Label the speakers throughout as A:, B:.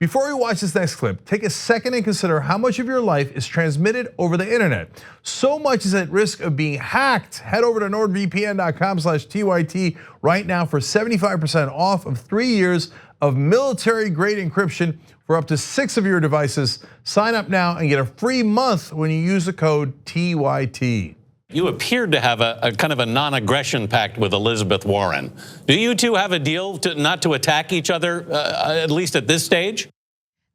A: Before we watch this next clip, take a second and consider how much of your life is transmitted over the internet. So much is at risk of being hacked. Head over to nordvpn.com/TYT right now for 75% off of 3 years of military-grade encryption for up to 6 of your devices. Sign up now and get a free month when you use the code TYT.
B: You appeared to have a kind of a non-aggression pact with Elizabeth Warren. Do you two have a deal not to attack each other, at least at this stage?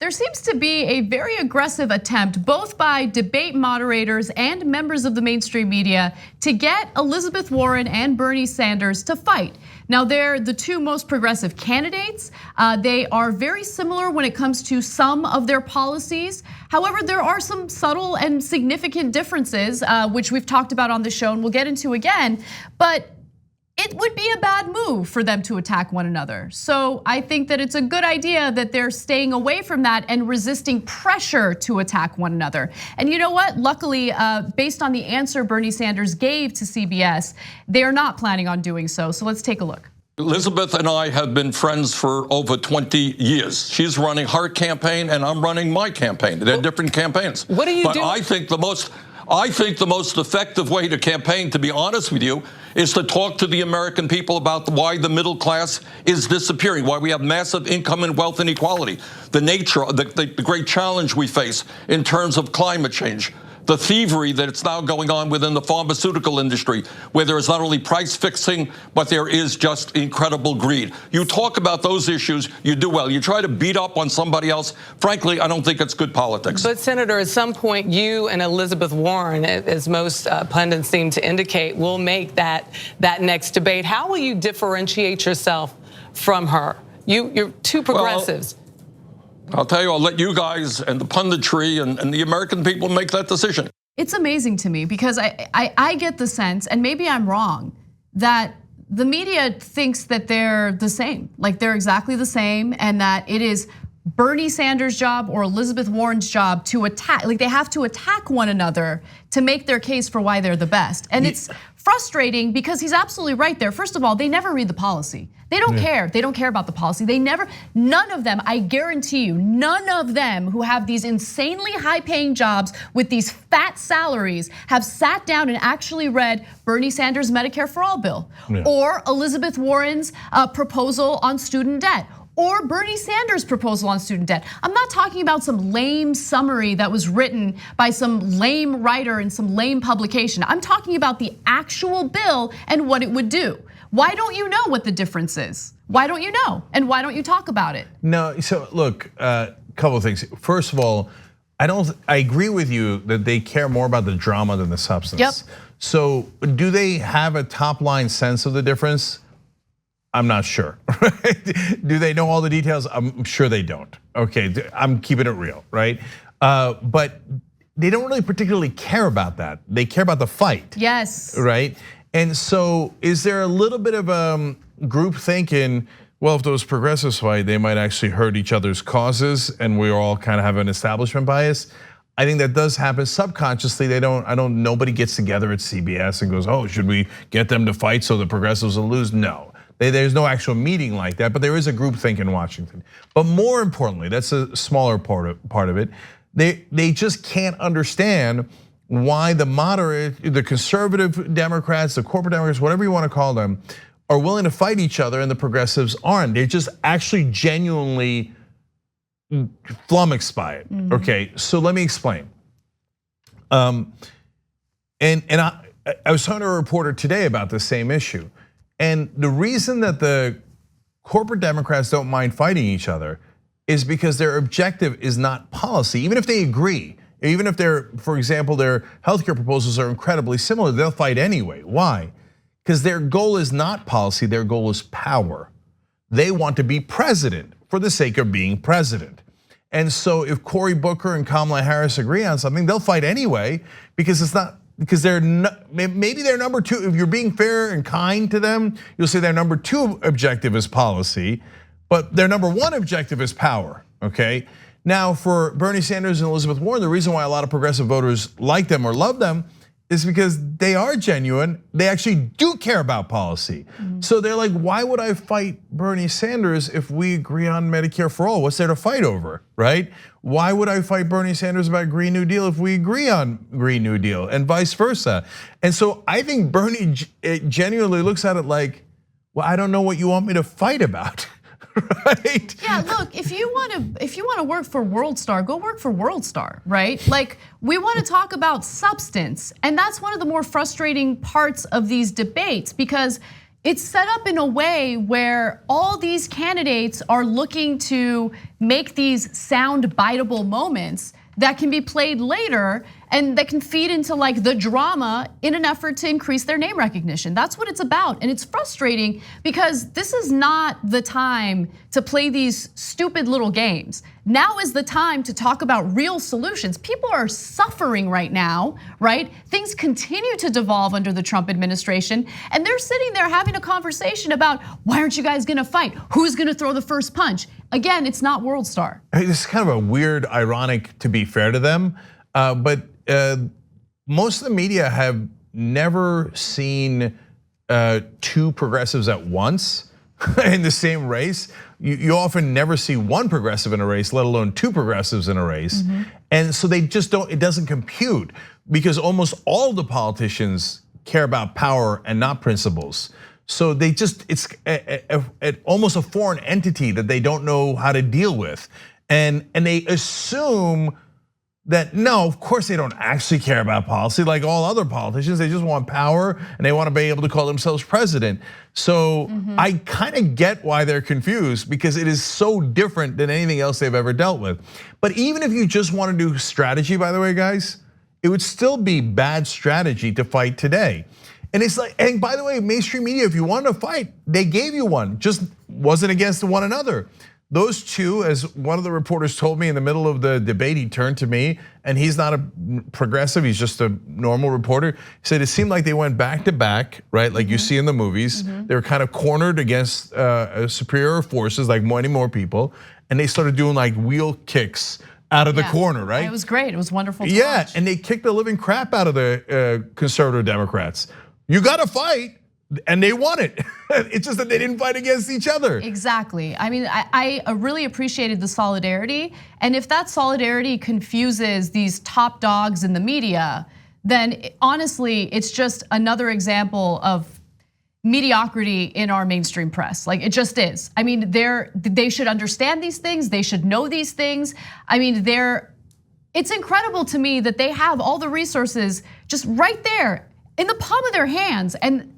C: There seems to be a very aggressive attempt, both by debate moderators and members of the mainstream media, to get Elizabeth Warren and Bernie Sanders to fight. Now, they're the two most progressive candidates. They are very similar when it comes to some of their policies. However, there are some subtle and significant differences, which we've talked about on the show and we'll get into again. But it would be a bad move for them to attack one another. So I think that it's a good idea that they're staying away from that and resisting pressure to attack one another. And you know what? Luckily, based on the answer Bernie Sanders gave to CBS, they are not planning on doing so. So let's take a look.
D: Elizabeth and I have been friends for over 20 years. She's running her campaign and I'm running my campaign. They're different campaigns.
E: What do you do?
D: But I think the most effective way to campaign, to be honest with you, is to talk to the American people about why the middle class is disappearing, why we have massive income and wealth inequality, the nature, the great challenge we face in terms of climate change, the thievery that's now going on within the pharmaceutical industry, where there is not only price fixing, but there is just incredible greed. You talk about those issues, you do well. You try to beat up on somebody else, frankly, I don't think it's good politics.
E: But Senator, at some point, you and Elizabeth Warren, as most pundits seem to indicate, will make that next debate. How will you differentiate yourself from her? You're two progressives.
D: Well, I'll tell you, I'll let you guys and the punditry and the American people make that decision.
C: It's amazing to me because I get the sense, and maybe I'm wrong, that the media thinks that they're the same, like they're exactly the same, and that it is Bernie Sanders' job or Elizabeth Warren's job to attack, like they have to attack one another to make their case for why they're the best. And it's frustrating because he's absolutely right there. First of all, they never read the policy. They don't care. They don't care about the policy. None of them, I guarantee you, none of them who have these insanely high-paying jobs with these fat salaries have sat down and actually read Bernie Sanders' Medicare for All bill, or Elizabeth Warren's proposal on student debt, or Bernie Sanders' proposal on student debt. I'm not talking about some lame summary that was written by some lame writer in some lame publication. I'm talking about the actual bill and what it would do. Why don't you know what the difference is? Why don't you know? And why don't you talk about it?
A: No, so look, a couple of things. First of all, I agree with you that they care more about the drama than the substance.
C: Yep.
A: So do they have a top line sense of the difference? I'm not sure. Do they know all the details? I'm sure they don't. Okay, I'm keeping it real, right? But they don't really particularly care about that. They care about the fight.
C: Yes.
A: Right? And so is there a little bit of group thinking, well, if those progressives fight, they might actually hurt each other's causes and we all kind of have an establishment bias? I think that does happen subconsciously. Nobody gets together at CBS and goes, oh, should we get them to fight so the progressives will lose? No. There's no actual meeting like that, but there is a group think in Washington. But more importantly, that's a smaller part of it. They just can't understand why the conservative Democrats, the corporate Democrats, whatever you want to call them, are willing to fight each other and the progressives aren't. They're just actually genuinely flummoxed by it. Okay, so let me explain. And I was talking to a reporter today about the same issue. And the reason that the corporate Democrats don't mind fighting each other is because their objective is not policy. Even if they agree, even if for example, their healthcare proposals are incredibly similar, they'll fight anyway. Why? Because their goal is not policy, their goal is power. They want to be president for the sake of being president. And so if Cory Booker and Kamala Harris agree on something, they'll fight anyway because it's not. Because maybe their number two, if you're being fair and kind to them, you'll say their number two objective is policy, but their number one objective is power, okay? Now for Bernie Sanders and Elizabeth Warren, the reason why a lot of progressive voters like them or love them is because they are genuine. They actually do care about policy. So they're like, why would I fight Bernie Sanders if we agree on Medicare for all? What's there to fight over, right? Why would I fight Bernie Sanders about Green New Deal if we agree on Green New Deal, and vice versa? And so I think Bernie genuinely looks at it like, well, I don't know what you want me to fight about. Right?
C: Yeah, look, if you want to work for WorldStar, go work for WorldStar, right? Like, we want to talk about substance, and that's one of the more frustrating parts of these debates, because it's set up in a way where all these candidates are looking to make these sound biteable moments that can be played later and that can feed into like the drama in an effort to increase their name recognition. That's what it's about, and it's frustrating because this is not the time to play these stupid little games. Now is the time to talk about real solutions. People are suffering right now, right? Things continue to devolve under the Trump administration, and they're sitting there having a conversation about, why aren't you guys gonna fight? Who's gonna throw the first punch? Again, it's not WorldStar.
A: This is kind of a weird, ironic, to be fair to them, but most of the media have never seen two progressives at once in the same race. You often never see one progressive in a race, let alone two progressives in a race. And so they just don't, it doesn't compute, because almost all the politicians care about power and not principles. So they just, it's almost a foreign entity that they don't know how to deal with. And they assume that, no, of course they don't actually care about policy like all other politicians. They just want power and they want to be able to call themselves president. So I kind of get why they're confused, because it is so different than anything else they've ever dealt with. But even if you just want to do strategy, by the way, guys, it would still be bad strategy to fight today. And it's like, and by the way, mainstream media, if you wanted to fight, they gave you one, just wasn't against one another. Those two, as one of the reporters told me in the middle of the debate, he turned to me, and he's not a progressive, he's just a normal reporter. He said it seemed like they went back to back, right? Like you see in the movies. They were kind of cornered against superior forces, like many more people, and they started doing like wheel kicks out of the corner, right?
C: It was great, it was wonderful to
A: Yeah,
C: watch.
A: and they kicked the living crap out of the conservative Democrats. You gotta fight, and they won it. It's just that they didn't fight against each other.
C: Exactly. I mean, I really appreciated the solidarity. And if that solidarity confuses these top dogs in the media, then honestly, it's just another example of mediocrity in our mainstream press. Like, it just is. I mean, they should understand these things. They should know these things. I mean, it's incredible to me that they have all the resources just right there in the palm of their hands. And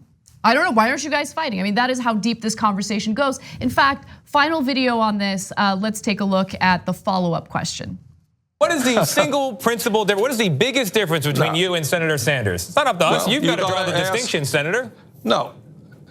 C: I don't know, why aren't you guys fighting? I mean, that is how deep this conversation goes. In fact, final video on this, let's take a look at the follow-up question.
F: What is the single principle, what is the biggest difference between you and Senator Sanders? It's not up to us, you've got to draw the distinction, Senator.
D: No.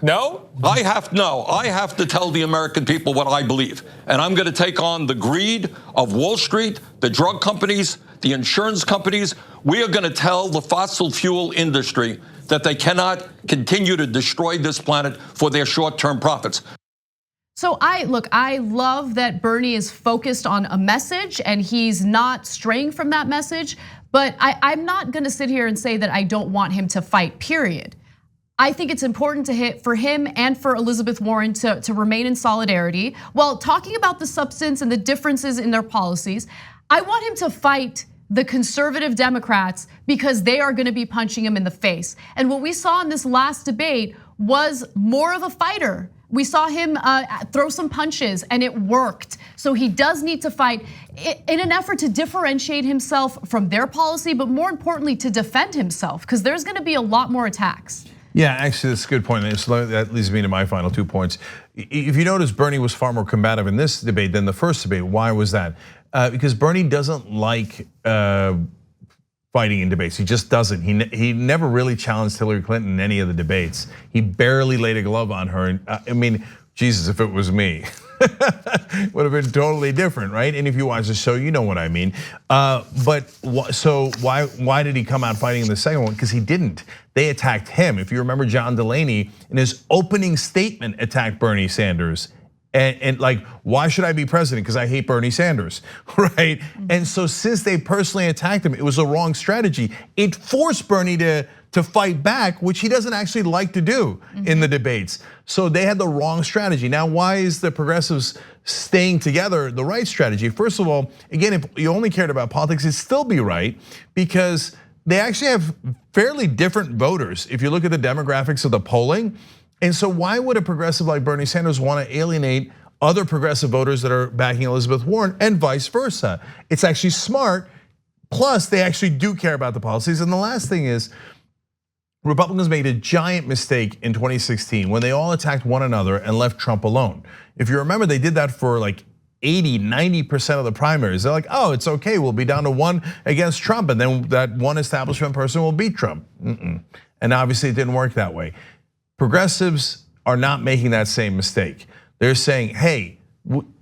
F: No?
D: I have to tell the American people what I believe. And I'm going to take on the greed of Wall Street, the drug companies, the insurance companies. We are going to tell the fossil fuel industry that they cannot continue to destroy this planet for their short-term profits.
C: So I love that Bernie is focused on a message and he's not straying from that message, but I'm not gonna sit here and say that I don't want him to fight, period. I think it's important for him and for Elizabeth Warren to remain in solidarity. While talking about the substance and the differences in their policies, I want him to fight the conservative Democrats because they are gonna be punching him in the face. And what we saw in this last debate was more of a fighter. We saw him throw some punches and it worked. So he does need to fight in an effort to differentiate himself from their policy, but more importantly, to defend himself, because there's gonna be a lot more attacks.
A: Yeah, actually, that's a good point. That leads me to my final 2 points. If you notice, Bernie was far more combative in this debate than the first debate. Why was that? Because Bernie doesn't like fighting in debates. He just doesn't. He never really challenged Hillary Clinton in any of the debates. He barely laid a glove on her. And I mean, Jesus, if it was me, would have been totally different, right? And if you watch the show, you know what I mean. So why did he come out fighting in the second one? Because he didn't. They attacked him. If you remember, John Delaney in his opening statement attacked Bernie Sanders And like, why should I be president? Because I hate Bernie Sanders, right? And so since they personally attacked him, it was a wrong strategy. It forced Bernie to fight back, which he doesn't actually like to do in the debates. So they had the wrong strategy. Now, why is the progressives staying together the right strategy? First of all, again, if you only cared about politics, it'd still be right, because they actually have fairly different voters if you look at the demographics of the polling. And so why would a progressive like Bernie Sanders want to alienate other progressive voters that are backing Elizabeth Warren, and vice versa? It's actually smart. Plus, they actually do care about the policies. And the last thing is, Republicans made a giant mistake in 2016 when they all attacked one another and left Trump alone. If you remember, they did that for like 80-90% of the primaries. They're like, oh, it's okay, we'll be down to one against Trump, and then that one establishment person will beat Trump. And obviously it didn't work that way. Progressives are not making that same mistake. They're saying, hey,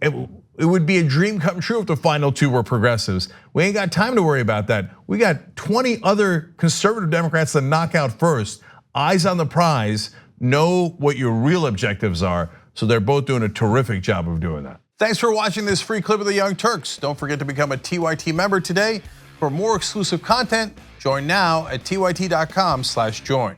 A: it would be a dream come true if the final two were progressives. We ain't got time to worry about that. We got 20 other conservative Democrats to knock out first. Eyes on the prize, know what your real objectives are. So they're both doing a terrific job of doing that. Thanks for watching this free clip of the Young Turks. Don't forget to become a TYT member today. For more exclusive content, join now at tyt.com/join.